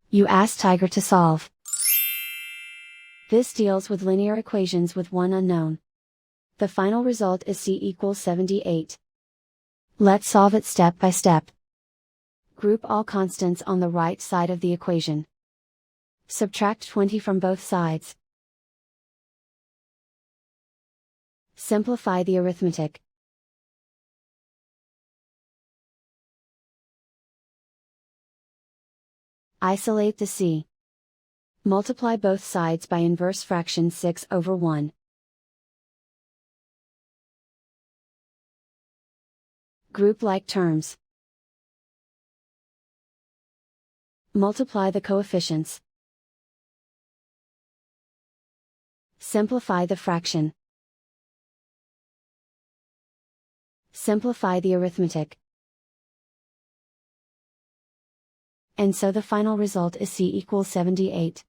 You ask Tiger to solve. This deals with linear equations with one unknown. The final result is c equals 78. Let's solve it step by step. Group all constants on the right side of the equation. Subtract 20 from both sides. Simplify the arithmetic. Isolate the c. Multiply both sides by inverse fraction 6/1. Group like terms. Multiply the coefficients. Simplify the fraction. Simplify the arithmetic. And so the final result is c equals 78.